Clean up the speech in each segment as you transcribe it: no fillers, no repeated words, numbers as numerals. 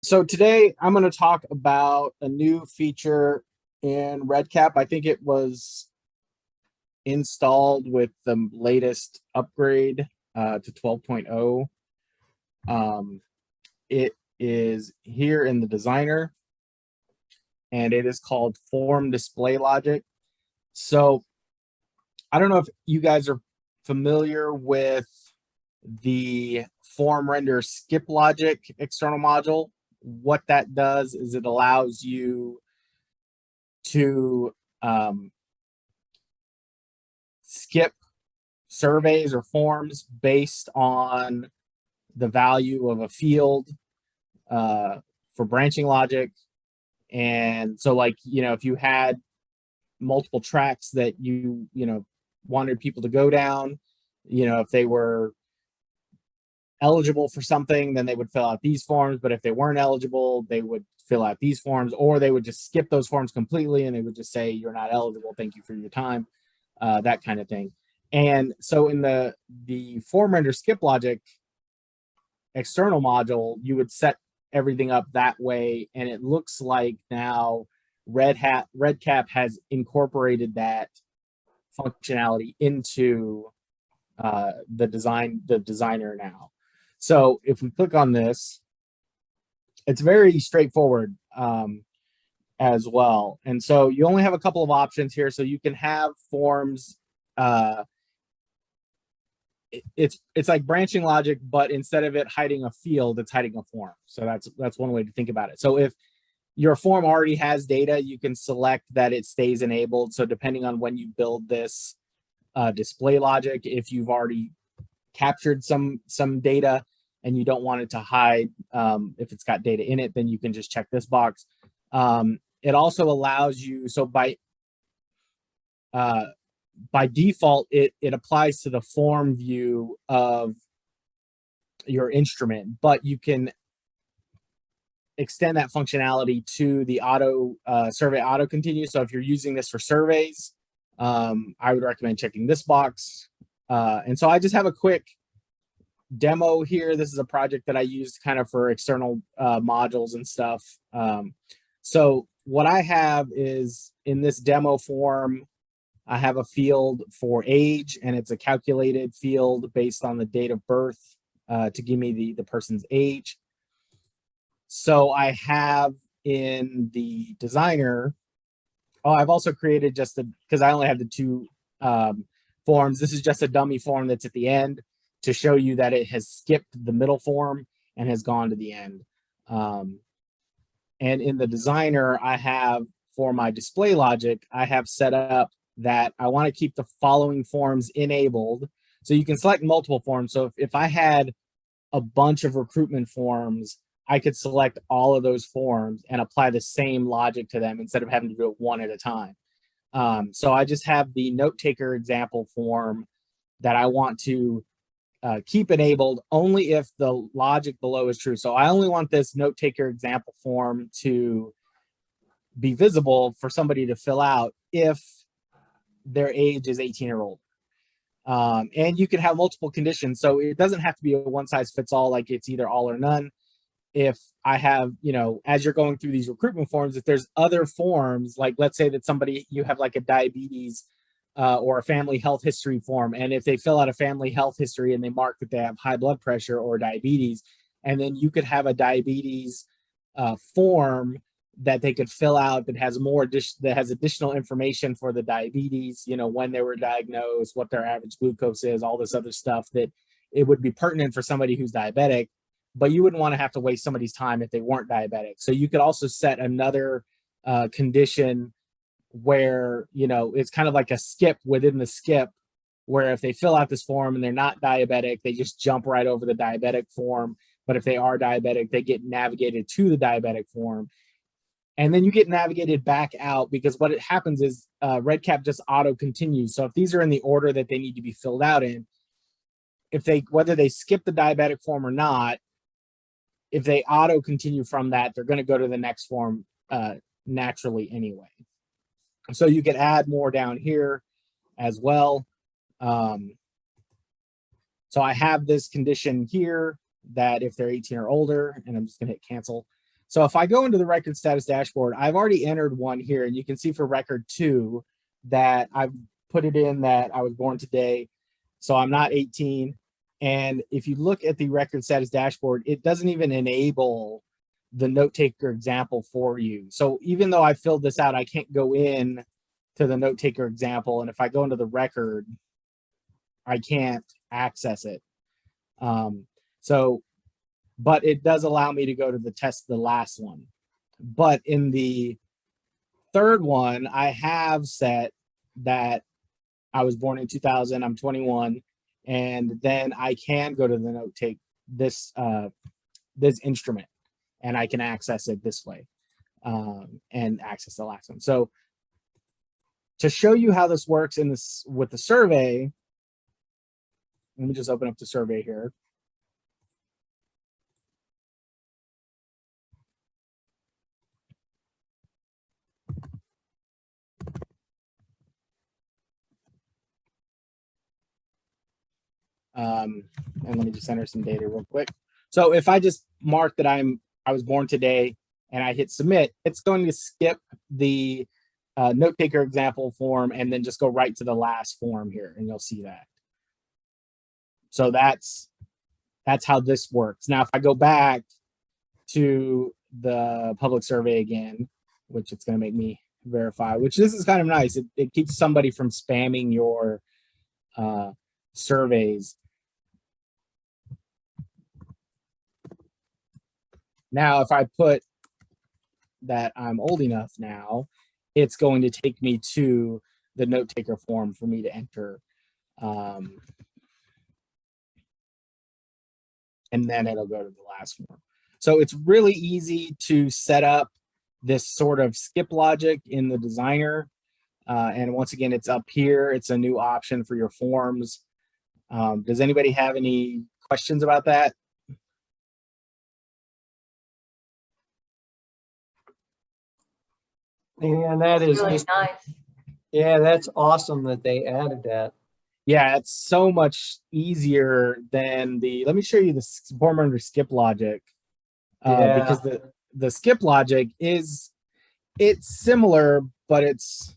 So today I'm going to talk about a new feature in REDCap. I think it was installed with the latest upgrade to 12.0. It is here in the designer, and it is called form display logic. So I don't know if you guys are familiar with the form render skip logic external module. What that does is it allows you to skip surveys or forms based on the value of a field for branching logic. And so, like, if you had multiple tracks that you wanted people to go down, if they were eligible for something, then they would fill out these forms. But if they weren't eligible, they would fill out these forms, or they would just skip those forms completely and they would just say, you're not eligible, thank you for your time, that kind of thing. And so in the form render skip logic external module, you would set everything up that way, and it looks like now REDCap has incorporated that functionality into the designer now. So if we click on this, it's very straightforward as well. And so you only have a couple of options here. So you can have forms. It's like branching logic, but instead of it hiding a field, it's hiding a form. So that's one way to think about it. So if your form already has data, you can select that it stays enabled. So depending on when you build this display logic, if you've already captured some data and you don't want it to hide if it's got data in it, then you can just check this box. It also allows you, so by default, it applies to the form view of your instrument, but you can extend that functionality to the survey auto continue. So if you're using this for surveys, I would recommend checking this box. And so I just have a quick demo here. This is a project that I used kind of for external modules and stuff. So what I have is, in this demo form, I have a field for age, and it's a calculated field based on the date of birth to give me the person's age. So I have in the designer, I've also created just because I only have the two forms. This is just a dummy form that's at the end to show you that it has skipped the middle form and has gone to the end. And in the designer, I have, for my display logic, I have set up that I want to keep the following forms enabled. So you can select multiple forms. So if I had a bunch of recruitment forms, I could select all of those forms and apply the same logic to them instead of having to do it one at a time. So I just have the note taker example form that I want to keep enabled only if the logic below is true. So I only want this note taker example form to be visible for somebody to fill out if their age is 18 or older. And you can have multiple conditions. So it doesn't have to be a one size fits all, like it's either all or none. If I have, as you're going through these recruitment forms, if there's other forms, like let's say that you have like a diabetes or a family health history form, and if they fill out a family health history and they mark that they have high blood pressure or diabetes, and then you could have a diabetes form that they could fill out that has additional information for the diabetes, when they were diagnosed, what their average glucose is, all this other stuff that it would be pertinent for somebody who's diabetic, but you wouldn't want to have to waste somebody's time if they weren't diabetic. So you could also set another condition where, it's kind of like a skip within the skip, where if they fill out this form and they're not diabetic, they just jump right over the diabetic form. But if they are diabetic, they get navigated to the diabetic form. And then you get navigated back out, because what happens is REDCap just auto continues. So if these are in the order that they need to be filled out in, whether they skip the diabetic form or not, if they auto continue from that, they're going to go to the next form naturally anyway. So you can add more down here as well. So I have this condition here that if they're 18 or older, and I'm just going to hit cancel. So if I go into the record status dashboard, I've already entered one here, and you can see for record 2 that I've put it in that I was born today. So I'm not 18. And if you look at the record status dashboard, it doesn't even enable the note taker example for you. So even though I filled this out, I can't go in to the note taker example. And if I go into the record, I can't access it. But it does allow me to go to the test, the last one. But in the third one, I have set that I was born in 2000, I'm 21, and then I can go to the note take this instrument, and I can access it this way, and access the last one. So to show you how this works in this with the survey, let me just open up the survey here. And let me just enter some data real quick. So if I just mark that I was born today and I hit submit, it's going to skip the note taker example form and then just go right to the last form here, and you'll see that. So that's how this works. Now, if I go back to the public survey again, which it's going to make me verify, which this is kind of nice. It keeps somebody from spamming your surveys. Now, if I put that I'm old enough now, it's going to take me to the note taker form for me to enter. And then it'll go to the last form. So it's really easy to set up this sort of skip logic in the designer. And once again, it's up here. It's a new option for your forms. Does anybody have any questions about that? And that is really just nice. Yeah, that's awesome that they added that. Yeah, it's so much easier than the, let me show you the form under skip logic. Because the skip logic it's similar, but it's,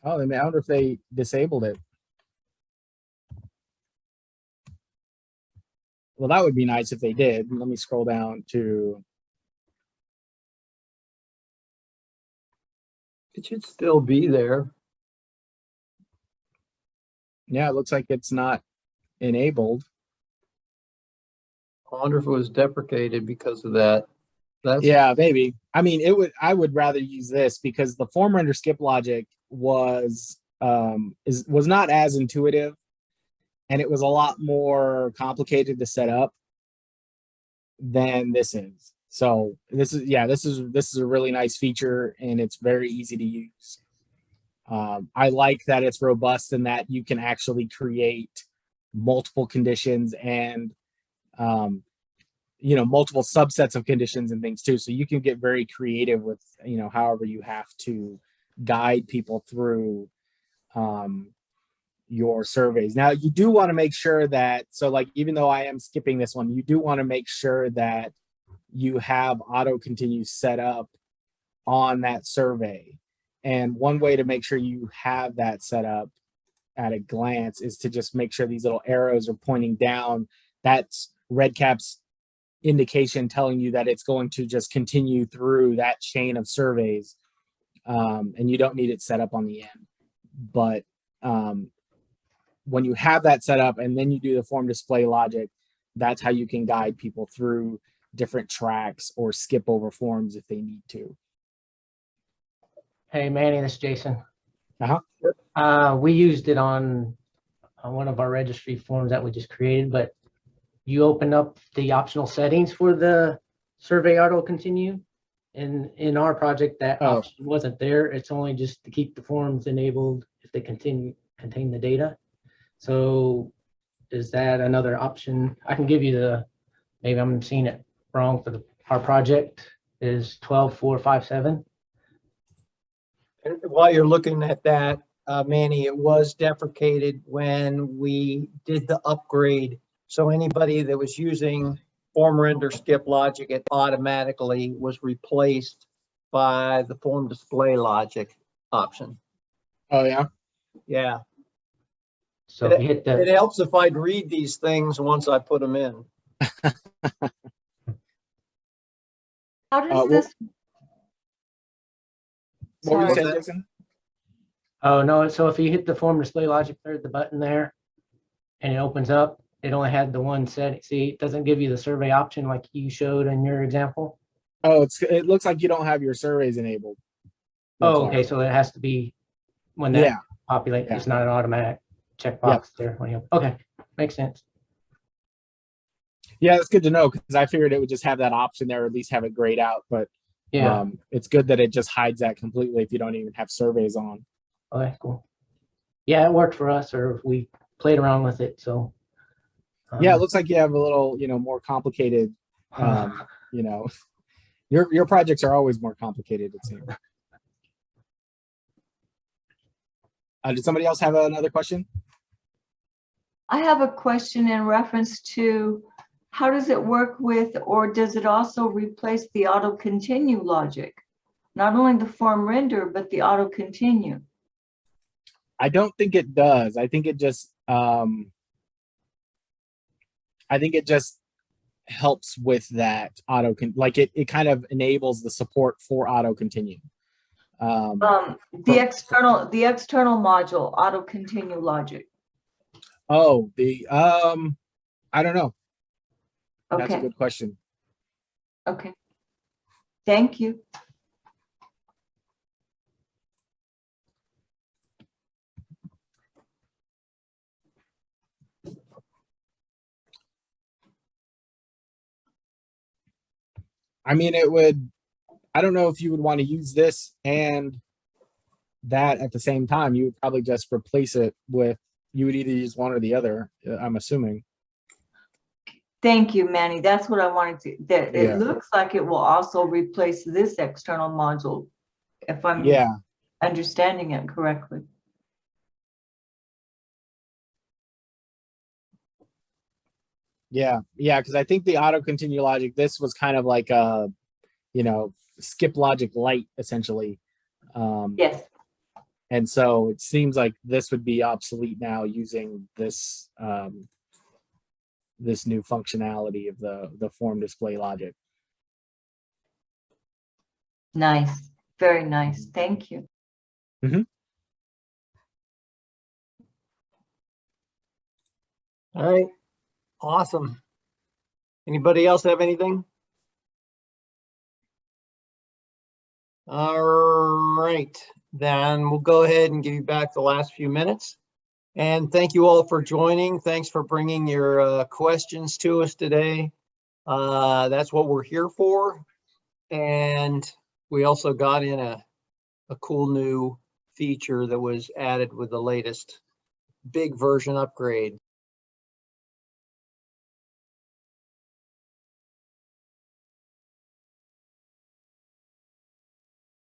oh, I wonder if they disabled it. Well, that would be nice if they did. Let me scroll down to, It should still be there. yeah, it looks like it's not enabled. I wonder if it was deprecated because of that. Yeah, maybe. I mean, I would rather use this because the form render skip logic was not as intuitive, and it was a lot more complicated to set up than this is. So this is a really nice feature, and it's very easy to use. I like that it's robust and that you can actually create multiple conditions and multiple subsets of conditions and things too. So you can get very creative with however you have to guide people through your surveys. Now, you do want to make sure that, so like, even though I am skipping this one, you do want to make sure that you have auto continue set up on that survey. And one way to make sure you have that set up at a glance is to just make sure these little arrows are pointing down. That's REDCap's indication telling you that it's going to just continue through that chain of surveys. And you don't need it set up on the end. But when you have that set up and then you do the form display logic, that's how you can guide people through different tracks or skip over forms if they need to. Hey, Manny, this is Jason. Uh-huh. We used it on one of our registry forms that we just created, but you open up the optional settings for the survey auto continue. And in our project, that option wasn't there. It's only just to keep the forms enabled if they contain the data. So is that another option? I can give you maybe I'm seeing it wrong for our project is 12457. And while you're looking at that, Manny, it was deprecated when we did the upgrade. So anybody that was using form render skip logic, it automatically was replaced by the form display logic option. Oh yeah. Yeah, So if you hit it the, helps if I'd read these things once I put them in. How does What, this, what were you sorry, saying, Jason? oh no, so if you hit the form display logic there, the button there, and it opens up, it only had the one setting. See, it doesn't give you the survey option like you showed in your example. Oh, it looks like you don't have your surveys enabled. That's Oh, why. okay, so it has to be when that Yeah. populates, Yeah. it's not an automatic checkbox there. When you, okay, makes sense. Yeah, that's good to know because I figured it would just have that option there, or at least have it grayed out. But Yeah, it's good that it just hides that completely if you don't even have surveys on. okay, cool. Yeah, it worked for us, or we played around with it, so. Yeah, it looks like you have a little, more complicated. You know, your projects are always more complicated, it seems. Did somebody else have another question? I have a question in reference to how does it work with, or does it also replace the auto continue logic? Not only the form render, but the auto continue. I don't think it does. I think it just helps with that like it kind of enables the support for auto continue. The external module, auto continue logic. Oh, I don't know. That's a Okay, good question. okay. Thank you. I mean, I don't know if you would want to use this and that at the same time. You would probably just replace it with, you would either use one or the other, I'm assuming. Thank you, Manny. That's what I wanted to, that Yeah. it looks like it will also replace this external module, if I'm Yeah. understanding it correctly. Yeah. Yeah. Because I think the auto continue logic, this was kind of like a, skip logic light, essentially. Yes. And so it seems like this would be obsolete now using this this new functionality of the form display logic. Nice. Very nice. Thank you. All right, awesome. Anybody else have anything? All right, then we'll go ahead and give you back the last few minutes. And thank you all for joining. Thanks for bringing your questions to us today. That's what we're here for. And we also got in a cool new feature that was added with the latest big version upgrade.